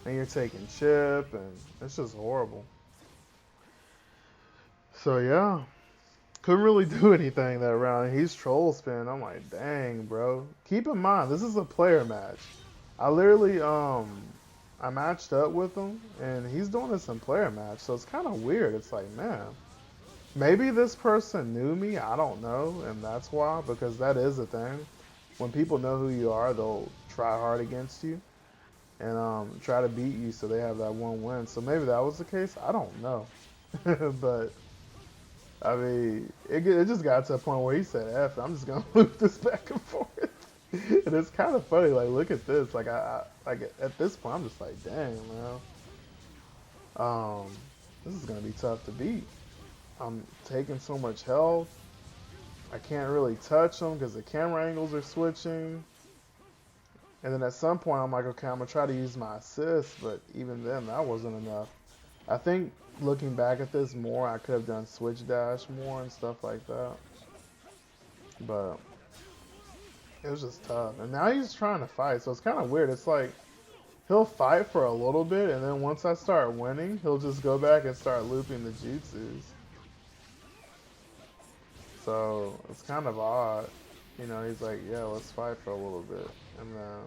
And you're taking chip, and it's just horrible. So yeah, couldn't really do anything that round. He's troll spin. I'm like, dang, bro. Keep in mind, this is a player match. I literally I matched up with him, and he's doing this in player match, so it's kind of weird. It's like, man, maybe this person knew me. I don't know, and that's why, because that is a thing. When people know who you are, they'll try hard against you and try to beat you, so they have that one win. So maybe that was the case. I don't know, but. I mean, it just got to a point where he said, F, I'm just going to loop this back and forth. And it's kind of funny. Like, look at this. Like, like at this point, I'm just like, dang, man. This is going to be tough to beat. I'm taking so much health. I can't really touch them because the camera angles are switching. And then at some point, I'm like, okay, I'm going to try to use my assist. But even then, that wasn't enough. I think looking back at this more, I could have done switch dash more and stuff like that. But it was just tough. And now he's trying to fight, so it's kind of weird. It's like he'll fight for a little bit, and then once I start winning, he'll just go back and start looping the jutsus. So it's kind of odd. He's like, yeah, let's fight for a little bit. And then...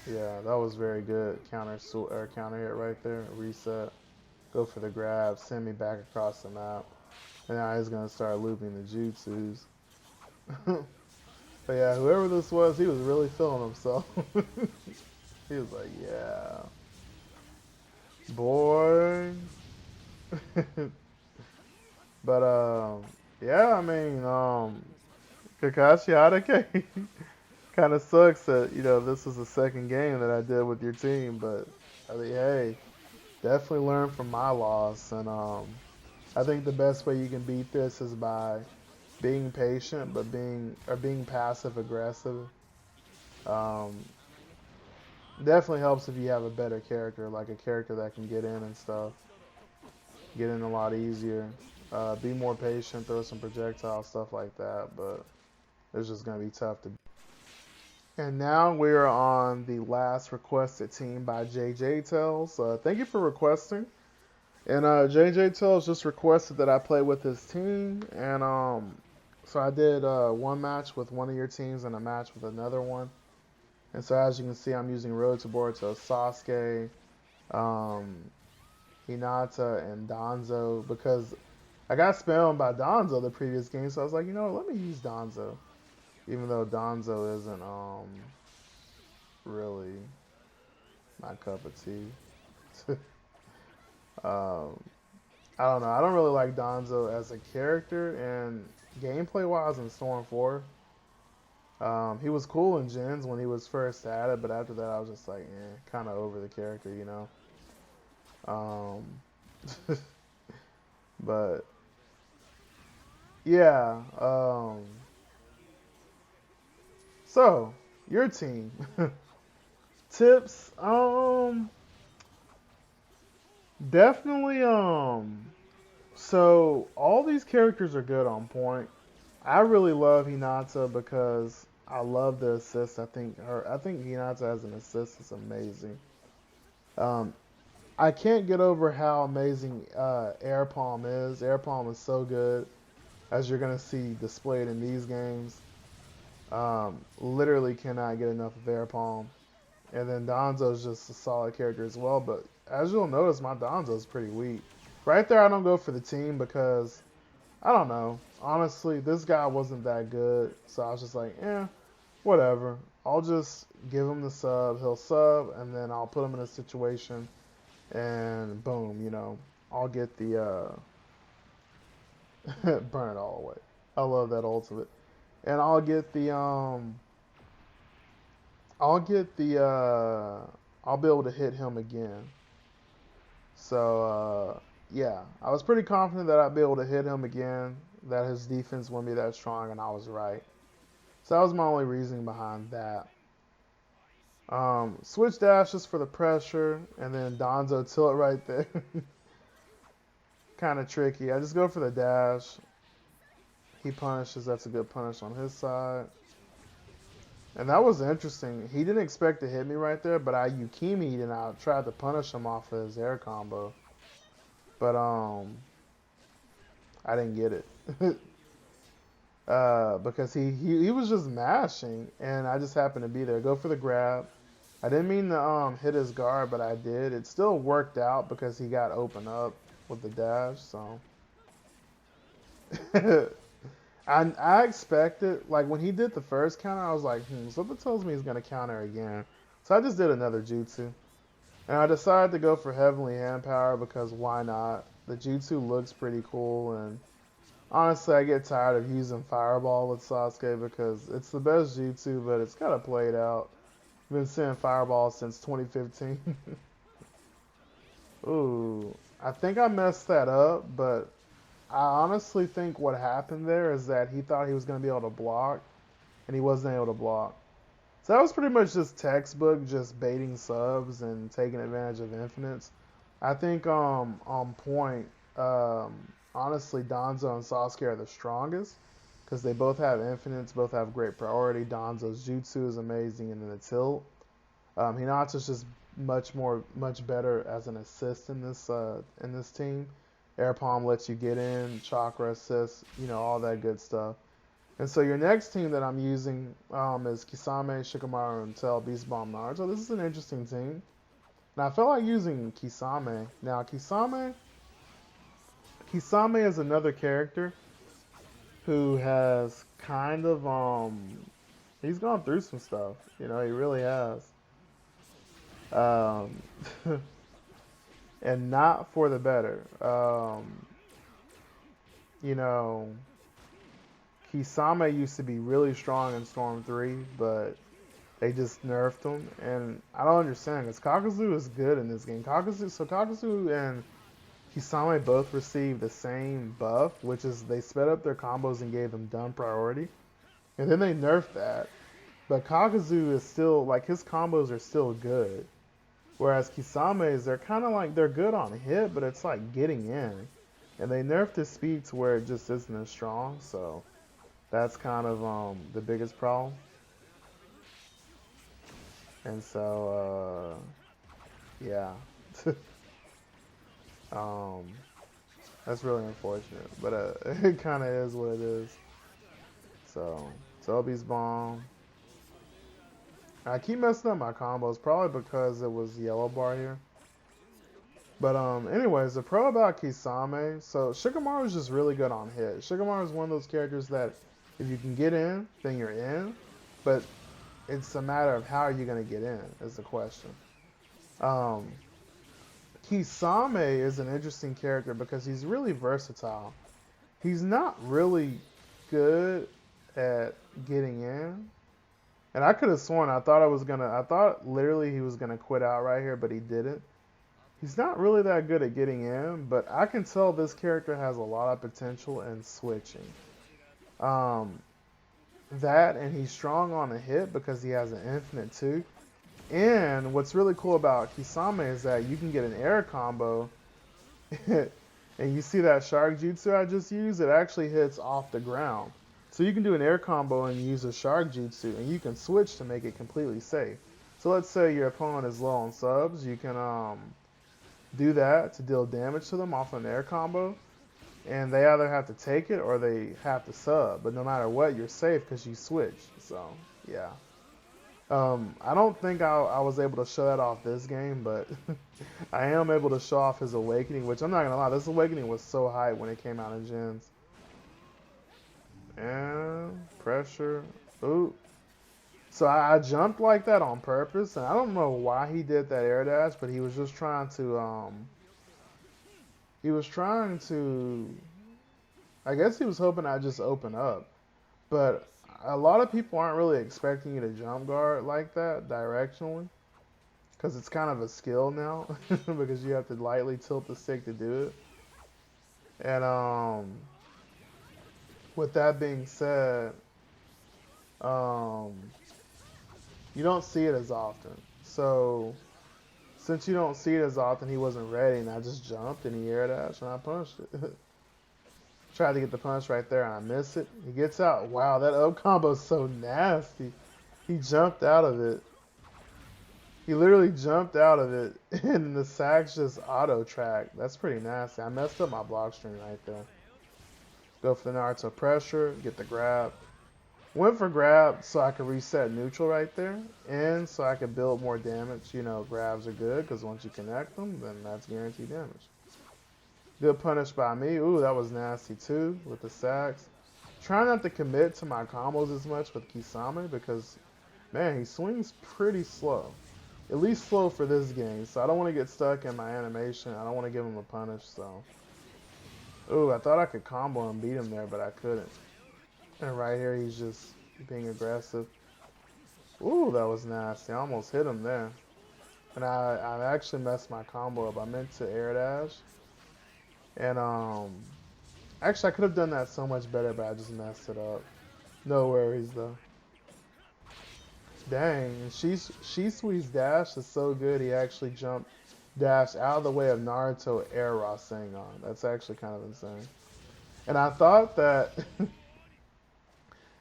yeah, that was very good. Counter hit right there. Reset. Go for the grab. Send me back across the map. And now he's going to start looping the jutsus. But yeah, whoever this was, he was really feeling himself. He was like, yeah, boy. But yeah, I mean, Kakashi Hatake kind of sucks that this is the second game that I did with your team. But I mean, hey, definitely learn from my loss, and I think the best way you can beat this is by being patient, but being passive aggressive. Um, Definitely helps if you have a better character, like a character that can get in and stuff, get in a lot easier. Be more patient, throw some projectile stuff like that, but it's just gonna be tough to. And now we are on the last requested team by JJ Tells. Thank you for requesting. And JJ Tells just requested that I play with his team, and so I did one match with one of your teams and a match with another one. And so as you can see, I'm using Road to Boruto, Sasuke, um, Hinata, and Danzo because I got spammed by Danzo the previous game, so I was like, let me use Danzo, even though Danzo isn't really my cup of tea. um, I don't know. I don't really like Danzo as a character, and gameplay wise in Storm 4, he was cool in Gens when he was first at it, but after that I was just like, kind of over the character. Um, but yeah. So your team tips. Definitely. So all these characters are good on point. I really love Hinata because I love the assist. I think Hinata as an assist is amazing. Um, I can't get over how amazing Air Palm is. Air Palm is so good, as you're gonna see displayed in these games. Literally cannot get enough of Air Palm. And then Donzo's just a solid character as well. But as you'll notice, my Donzo's pretty weak. Right there, I don't go for the team because I don't know. Honestly, this guy wasn't that good, so I was just like, whatever. I'll just give him the sub. He'll sub, and then I'll put him in a situation, and boom, I'll get the burn it all away. I love that ultimate, and I'll get the I'll be able to hit him again. So yeah, I was pretty confident that I'd be able to hit him again. That his defense wouldn't be that strong, and I was right. So that was my only reasoning behind that. Switch dashes for the pressure, and then Donzo tilt right there. Kind of tricky. I just go for the dash. He punishes. That's a good punish on his side. And that was interesting. He didn't expect to hit me right there, but I Yukimi'd and I tried to punish him off of his air combo. But I didn't get it. Because he was just mashing, and I just happened to be there. Go for the grab. I didn't mean to hit his guard, but I did. It still worked out because he got open up with the dash. So I expected, like when he did the first counter, I was like, something tells me he's gonna counter again. So I just did another jutsu, and I decided to go for heavenly hand power because why not? The jutsu looks pretty cool, and honestly, I get tired of using Fireball with Sasuke because it's the best jutsu, but it's kind of played out. I've been seeing Fireball since 2015. Ooh, I think I messed that up, but I honestly think what happened there is that he thought he was going to be able to block, and he wasn't able to block. So that was pretty much just textbook, just baiting subs and taking advantage of infinites. I think on point, honestly, Danzo and Sasuke are the strongest because they both have infinites, both have great priority. Danzo's jutsu is amazing, and then the tilt. Hinata's just much better as an assist in this team. Air Palm lets you get in, chakra assist, all that good stuff. And so your next team that I'm using is Kisame, Shikamaru, and Tell Beast Bomb Naruto. This is an interesting team. Now I felt like using Kisame. Now Kisame is another character who has kind of He's gone through some stuff. You know, he really has. Um, and not for the better. You know, Kisame used to be really strong in Storm 3, but they just nerfed him. And I don't understand, because Kakazu is good in this game. Kakazu and Kisame both received the same buff, which is they sped up their combos and gave them dumb priority. And then they nerfed that. But Kakazu is still, like, his combos are still good. Whereas Kisame's, they're kind of like, they're good on hit, but it's like getting in. And they nerfed his speed to where it just isn't as strong, so that's kind of the biggest problem. And so, yeah. um, that's really unfortunate, but it kind of is what it is. So, Toby's bomb. I keep messing up my combos, probably because it was yellow bar here. But anyways, the pro about Kisame, so Shikamaru is just really good on hit. Shikamaru is one of those characters that if you can get in, then you're in. But it's a matter of how are you going to get in is the question. Kisame is an interesting character because he's really versatile. He's not really good at getting in. And I could have sworn I thought literally he was gonna quit out right here, but he didn't. He's not really that good at getting in, but I can tell this character has a lot of potential in switching. That and he's strong on a hit because he has an infinite too. And what's really cool about Kisame is that you can get an air combo and you see that shark jutsu I just used, it actually hits off the ground. So you can do an air combo and use a shark jutsu and you can switch to make it completely safe. So let's say your opponent is low on subs, you can do that to deal damage to them off an air combo. And they either have to take it or they have to sub. But no matter what, you're safe because you switched. So, yeah. I don't think I was able to show that off this game, but I am able to show off his awakening, which I'm not going to lie, this awakening was so hype when it came out in Gens. And pressure. Ooh. So I jumped like that on purpose, and I don't know why he did that air dash, but he was just trying to, I guess he was hoping I'd just open up. But a lot of people aren't really expecting you to jump guard like that directionally, because it's kind of a skill now, because you have to lightly tilt the stick to do it. And with that being said, you don't see it as often. So since you don't see it as often, he wasn't ready, and I just jumped and he air dashed and I punched it. Tried to get the punch right there and I miss it. He gets out. Wow, that up combo is so nasty. He jumped out of it. He literally jumped out of it and the sacks just auto track. That's pretty nasty. I messed up my block string right there. Go for the Naruto pressure, get the grab. Went for grab so I could reset neutral right there, and so I could build more damage. You know, grabs are good because once you connect them, then that's guaranteed damage. Good punish by me. Ooh, that was nasty too with the sacks. Try not to commit to my combos as much with Kisame because, man, he swings pretty slow. At least slow for this game, so I don't want to get stuck in my animation. I don't want to give him a punish, so. Ooh, I thought I could combo and beat him there, but I couldn't. And right here, he's just being aggressive. Ooh, that was nasty. I almost hit him there. And I actually messed my combo up. I meant to air dash. And, actually, I could have done that so much better, but I just messed it up. No worries, though. Dang, and Shisui's dash is so good, he actually jumped, dashed out of the way of Naruto air Rasengan. That's actually kind of insane. And I thought that...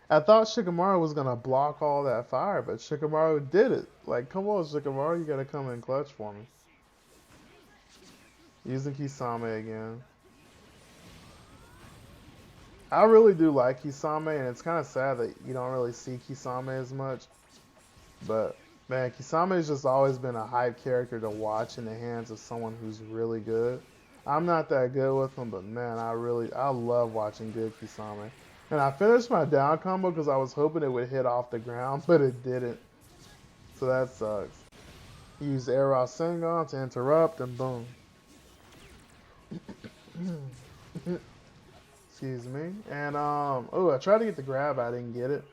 I thought Shikamaru was going to block all that fire, but Shikamaru did it. Like, come on, Shikamaru, you got to come in clutch for me. Using Kisame again. I really do like Kisame, and it's kind of sad that you don't really see Kisame as much. But, man, Kisame has just always been a hype character to watch in the hands of someone who's really good. I'm not that good with him, but, man, I love watching good Kisame. And I finished my down combo because I was hoping it would hit off the ground, but it didn't. So that sucks. Use Air Sengon to interrupt, and boom. Excuse me. And oh, I tried to get the grab, I didn't get it.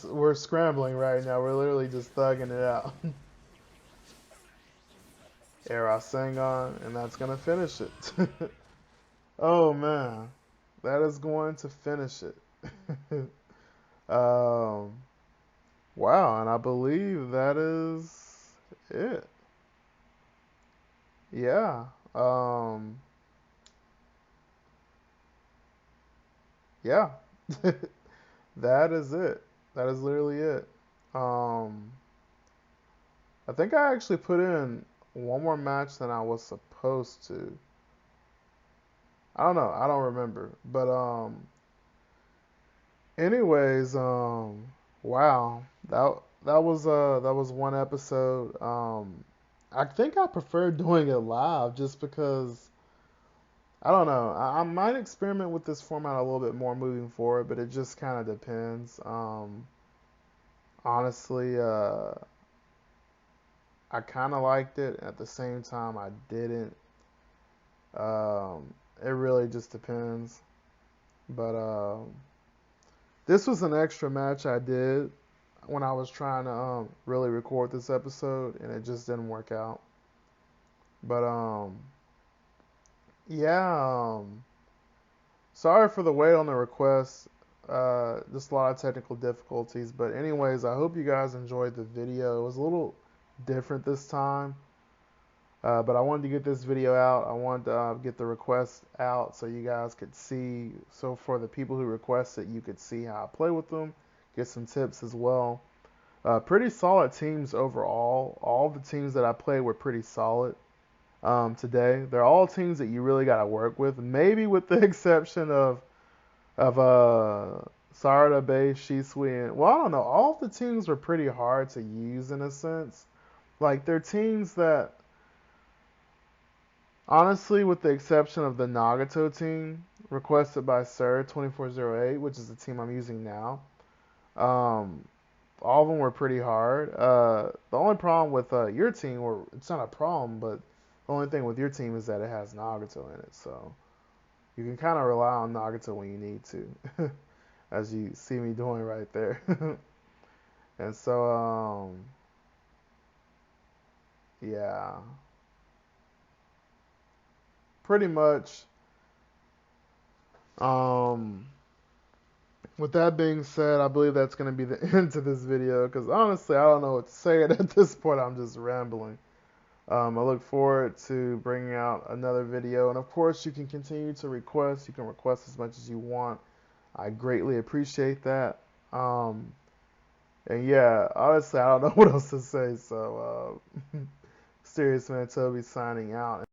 We're scrambling right now. We're literally just thugging it out. Air Sengon, and that's gonna finish it. Oh man, that is going to finish it. um, wow, and I believe that is it. Yeah. Yeah. That is it. That is literally it. Um, I think I actually put in one more match than I was supposed to. I don't know. I don't remember. But anyways, wow. That was one episode. I think I prefer doing it live just because I don't know. I might experiment with this format a little bit more moving forward, but it just kind of depends. Honestly, I kind of liked it. At the same time, I didn't. It really just depends. But this was an extra match I did when I was trying to really record this episode, and it just didn't work out. But yeah. Sorry for the wait on the request. Just a lot of technical difficulties. But anyways, I hope you guys enjoyed the video. It was a little different this time. But I wanted to get this video out. I wanted to get the request out so you guys could see. So for the people who request it, you could see how I play with them. Get some tips as well. Pretty solid teams overall. All the teams that I played were pretty solid today. They're all teams that you really got to work with. Maybe with the exception of Sarada, Bay, Shisui, and well, I don't know. All of the teams were pretty hard to use in a sense. Like they're teams that honestly, with the exception of the Nagato team requested by Sir 2408, which is the team I'm using now, um, all of them were pretty hard. The only problem with your team, or it's not a problem, but the only thing with your team is that it has Nagato in it, so you can kind of rely on Nagato when you need to, as you see me doing right there. And so, yeah, pretty much. Um, with that being said, I believe that's going to be the end to this video because honestly, I don't know what to say. And at this point, I'm just rambling. I look forward to bringing out another video. And of course, you can continue to request. You can request as much as you want. I greatly appreciate that. And yeah, honestly, I don't know what else to say. So, Serious Man Toby signing out.